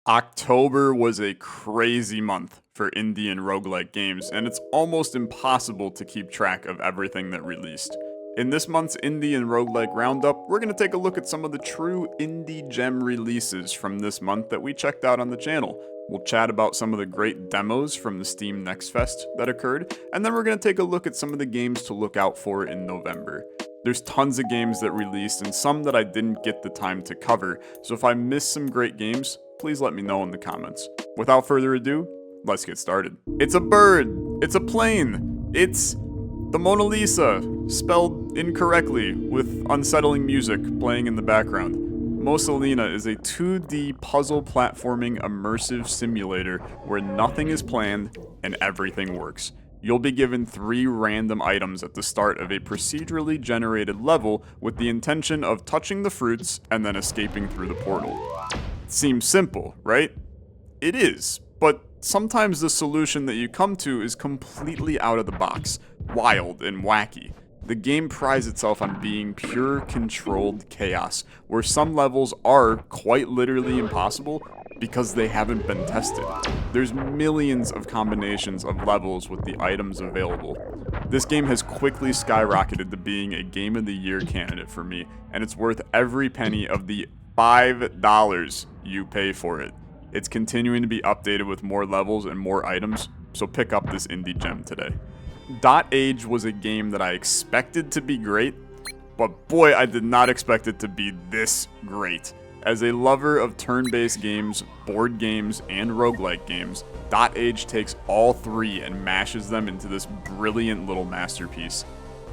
October was a crazy month for indie and roguelike games, and it's almost impossible to keep track of everything that released. In this month's indie and roguelike roundup, we're going to take a look at some of the true indie gem releases from this month that we checked out on the channel. We'll chat about some of the great demos from the Steam NextFest that occurred, and then we're going to take a look at some of the games to look out for in November. There's tons of games that released and some that I didn't get the time to cover, so if I missed some great games, please let me know in the comments. Without further ado, let's get started. It's a bird! It's a plane! It's the Mona Lisa, spelled incorrectly with unsettling music playing in the background. Mosa Lina is a 2D puzzle platforming immersive simulator where nothing is planned and everything works. You'll be given 3 random items at the start of a procedurally generated level with the intention of touching the fruits and then escaping through the portal. Seems simple, right? It is, but sometimes the solution that you come to is completely out of the box, wild and wacky. The game prides itself on being pure controlled chaos, where some levels are quite literally impossible because they haven't been tested. There's millions of combinations of levels with the items available. This game has quickly skyrocketed to being a Game of the Year candidate for me, and it's worth every penny of the $5 you pay for it. It's continuing to be updated with more levels and more items, so pick up this indie gem today. dotAGE was a game that I expected to be great, but boy, I did not expect it to be this great. As a lover of turn-based games, board games, and roguelike games, dotAGE takes all 3 and mashes them into this brilliant little masterpiece.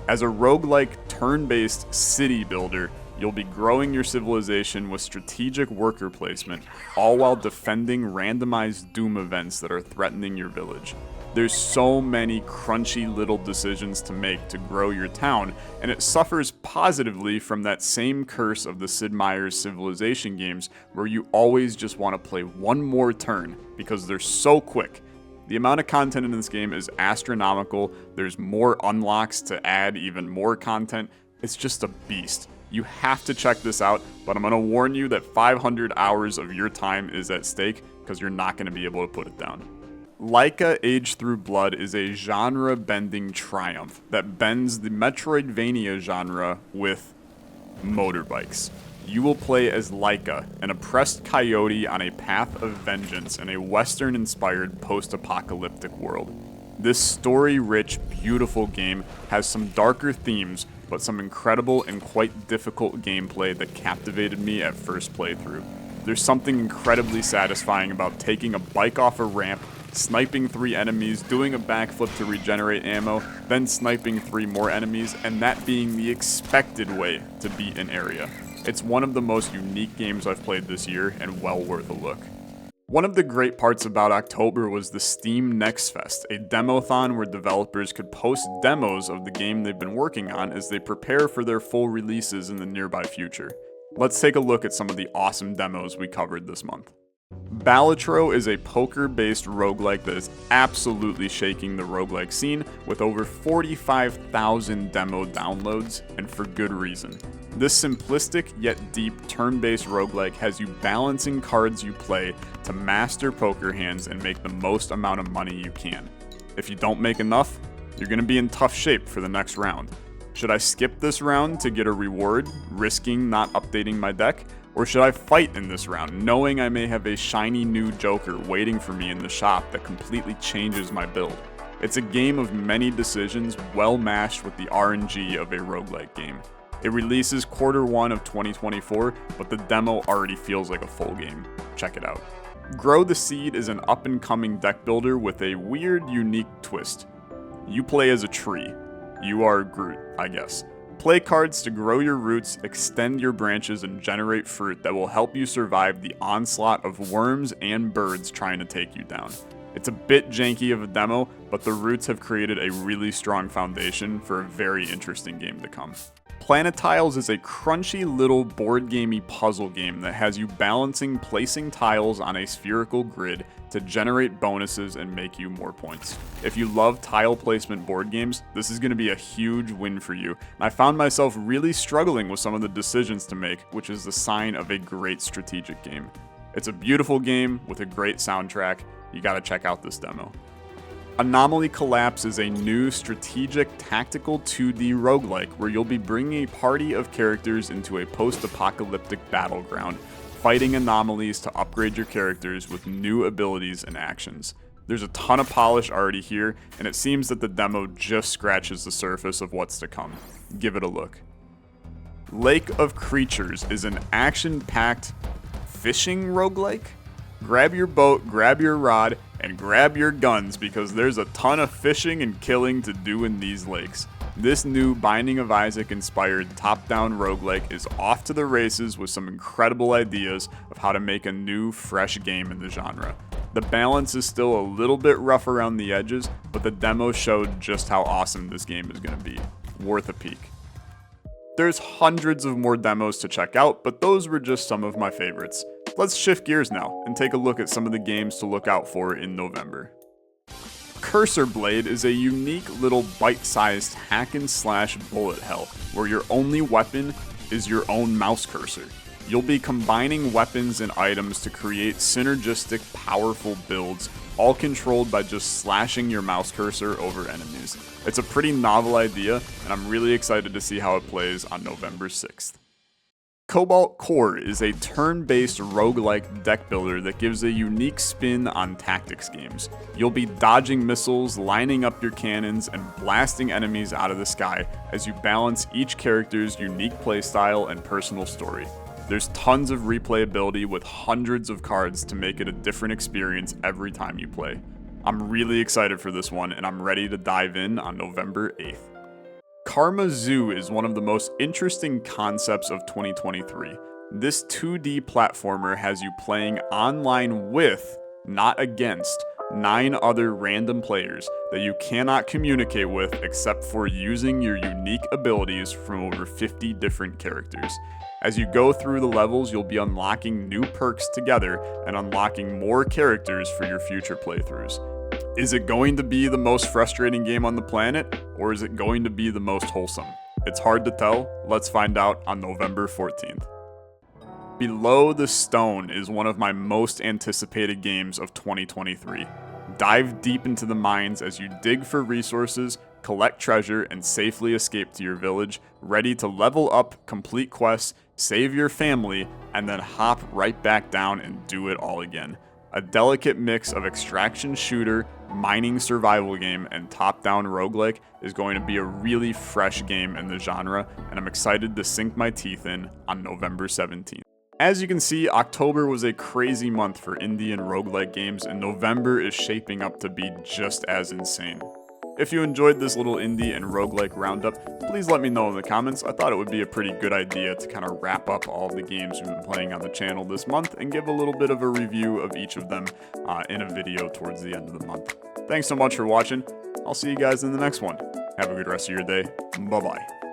As a roguelike turn-based city builder, you'll be growing your civilization with strategic worker placement, all while defending randomized doom events that are threatening your village. There's so many crunchy little decisions to make to grow your town, and it suffers positively from that same curse of the Sid Meier's Civilization games where you always just want to play one more turn because they're so quick. The amount of content in this game is astronomical, there's more unlocks to add even more content, it's just a beast. You have to check this out, but I'm going to warn you that 500 hours of your time is at stake because you're not going to be able to put it down. Laika Age Through Blood is a genre-bending triumph that bends the Metroidvania genre with motorbikes. You will play as Laika, an oppressed coyote on a path of vengeance in a Western-inspired post-apocalyptic world. This story-rich, beautiful game has some darker themes, but some incredible and quite difficult gameplay that captivated me at first playthrough. There's something incredibly satisfying about taking a bike off a ramp, sniping 3 enemies, doing a backflip to regenerate ammo, then sniping 3 more enemies, and that being the expected way to beat an area. It's one of the most unique games I've played this year and well worth a look. One of the great parts about October was the Steam NextFest, a demothon where developers could post demos of the game they've been working on as they prepare for their full releases in the nearby future. Let's take a look at some of the awesome demos we covered this month. Balatro is a poker-based roguelike that is absolutely shaking the roguelike scene with over 45,000 demo downloads, and for good reason. This simplistic yet deep turn-based roguelike has you balancing cards you play to master poker hands and make the most amount of money you can. If you don't make enough, you're going to be in tough shape for the next round. Should I skip this round to get a reward, risking not updating my deck? Or should I fight in this round, knowing I may have a shiny new joker waiting for me in the shop that completely changes my build? It's a game of many decisions, well mashed with the RNG of a roguelike game. It releases Q1 of 2024, but the demo already feels like a full game. Check it out. Grow the Seed is an up-and-coming deck builder with a weird, unique twist. You play as a tree. You are Groot, I guess. Play cards to grow your roots, extend your branches, and generate fruit that will help you survive the onslaught of worms and birds trying to take you down. It's a bit janky of a demo, but the roots have created a really strong foundation for a very interesting game to come. Planetiles is a crunchy little board gamey puzzle game that has you balancing placing tiles on a spherical grid to generate bonuses and make you more points. If you love tile placement board games, this is going to be a huge win for you. And I found myself really struggling with some of the decisions to make, which is the sign of a great strategic game. It's a beautiful game with a great soundtrack. You gotta check out this demo. Anomaly Collapse is a new strategic tactical 2D roguelike where you'll be bringing a party of characters into a post-apocalyptic battleground, fighting anomalies to upgrade your characters with new abilities and actions. There's a ton of polish already here, and it seems that the demo just scratches the surface of what's to come. Give it a look. Lake of Creatures is an action-packed fishing roguelike? Grab your boat, grab your rod, and grab your guns because there's a ton of fishing and killing to do in these lakes. This new Binding of Isaac inspired top-down roguelike is off to the races with some incredible ideas of how to make a new, fresh game in the genre. The balance is still a little bit rough around the edges, but the demo showed just how awesome this game is going to be. Worth a peek. There's hundreds of more demos to check out, but those were just some of my favorites. Let's shift gears now and take a look at some of the games to look out for in November. CursorBlade is a unique little bite-sized hack-and-slash bullet hell where your only weapon is your own mouse cursor. You'll be combining weapons and items to create synergistic, powerful builds, all controlled by just slashing your mouse cursor over enemies. It's a pretty novel idea, and I'm really excited to see how it plays on November 6th. Cobalt Core is a turn-based roguelike deck builder that gives a unique spin on tactics games. You'll be dodging missiles, lining up your cannons, and blasting enemies out of the sky as you balance each character's unique playstyle and personal story. There's tons of replayability with hundreds of cards to make it a different experience every time you play. I'm really excited for this one, and I'm ready to dive in on November 8th. Karma Zoo is one of the most interesting concepts of 2023. This 2D platformer has you playing online with, not against, 9 other random players that you cannot communicate with except for using your unique abilities from over 50 different characters. As you go through the levels, you'll be unlocking new perks together and unlocking more characters for your future playthroughs. Is it going to be the most frustrating game on the planet, or is it going to be the most wholesome? It's hard to tell. Let's find out on November 14th. Below the Stone is one of my most anticipated games of 2023. Dive deep into the mines as you dig for resources, collect treasure, and safely escape to your village, ready to level up, complete quests, save your family, and then hop right back down and do it all again. A delicate mix of extraction shooter, mining survival game, and top-down roguelike is going to be a really fresh game in the genre, and I'm excited to sink my teeth in on November 17th. As you can see, October was a crazy month for indie and roguelike games, and November is shaping up to be just as insane. If you enjoyed this little indie and roguelike roundup, please let me know in the comments. I thought it would be a pretty good idea to kind of wrap up all the games we've been playing on the channel this month and give a little bit of a review of each of them in a video towards the end of the month. Thanks so much for watching. I'll see you guys in the next one. Have a good rest of your day. Bye-bye.